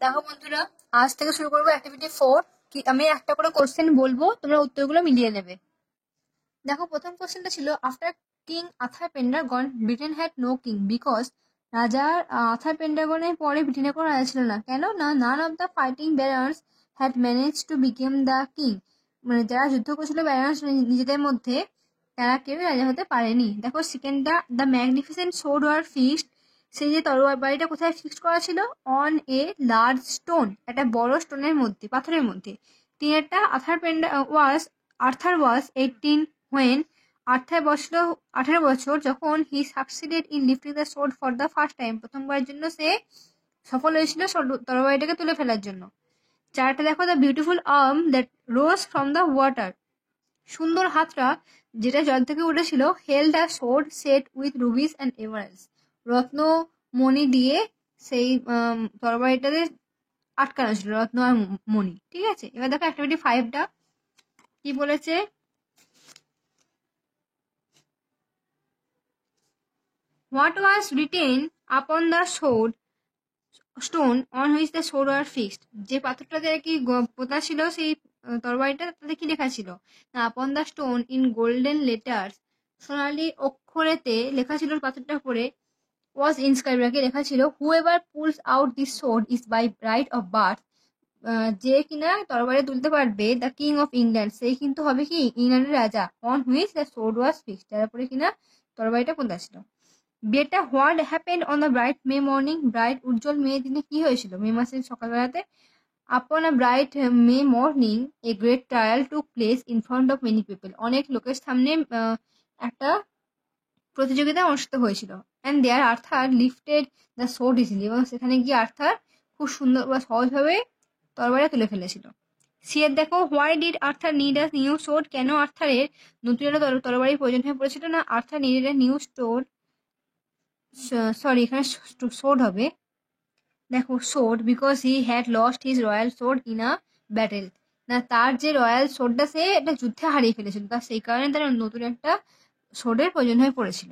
দেখো বন্ধুরা, আজ থেকে শুরু করবো অ্যাক্টিভিটি 4। আমি একটা করে কোশ্চেন বলবো, তোমরা উত্তরগুলো মিলিয়ে নেবে। দেখো, প্রথম কোশ্চেনটা ছিল, after king Arthur Pendragon Britain had no king because রাজা আর্থার পেন্ডাগনের পরে ব্রিটেনে কোনো রাজা ছিল না। কেন না? None of the fighting barons had manage to became the king. মানে যারা যুদ্ধ করছিল ব্যারন্স নিজেদের মধ্যে, তারা কেউ রাজা হতে পারেনি। দেখো সেকেন্ডটা, the magnificent sword was fixed. সেই যে তরোয়ার বাড়িটা কোথায় ফিক্সড করা ছিল? অন এ লার্জ স্টোন, একটা বড় স্টোনের মধ্যে, পাথরের মধ্যে। তিনেরটা, আর্থার ওয়াজ 18 when আর্থার 18 বছর যখন হি succeeded in lifting the sword for the first time. প্রথমবারের জন্য সে সফল হয়েছিল তরবারিটাকে তুলে ফেলার জন্য। চারটা দেখো, the beautiful arm that rose from the water. সুন্দর হাতটা যেটা জল থেকে উঠেছিল, held a sword set with rubies and emeralds. রত্ন মণি দিয়ে সেই তরবারিটাতে আটকানো ছিল, রত্ন আর মণি। ঠিক আছে, এবার দেখো অ্যাক্টিভিটি 5টা কি বলেছে। What was written upon the stone on which the sword were fixed? যে পাথরটাতে কি পোতা ছিল, সেই তরবারিটা, তাতে কি লেখা ছিল? না, upon the stone in golden letters, সোনালী অক্ষরেতে লেখা ছিল পাথরটার উপরে। was inscribed, কি লেখা ছিল? whoever pulls out this sword is by right of birth. যে কিনা তরবারি তুলতে পারবে, দ্য কিং অফ ইংল্যান্ড, সেই কিন্তু হবে কি ইংল্যান্ডের রাজা। on which the sword was fixed, যার উপরে কিনা তরবারিটা পোতা ছিল। বিয়েটা what happened on the bright May morning. Bright উজ্জ্বল মে দিনে কি হয়েছিল? মে মাসের সকালবেলাতে। Upon a bright May morning a great trial took place in front of many people. অনেক লোকের সামনে একটা প্রতিযোগিতা অনুষ্ঠিত হয়েছিল। And there Arthur lifted the sword easily, এবং সেখানে গিয়ে আর্থার খুব সুন্দর বা সহজভাবে তরবারি তুলে ফেলেছিল। সিয়ের দেখো, why did Arthur need a new sword. কেন আর্থারের নতুন একটা তরবারির প্রয়োজন হয়ে পড়েছিল? না, Arthur needed a new sword, sorry এখানে সোর্ড হবে। দেখো sword, because he had lost his royal sword in a battle. না, তার যে রয়্যাল সোর্ডটা সে একটা যুদ্ধে হারিয়ে ফেলেছিল, তার সেই কারণে তার নতুন একটা সোর্ডের প্রয়োজন হয়ে পড়েছিল।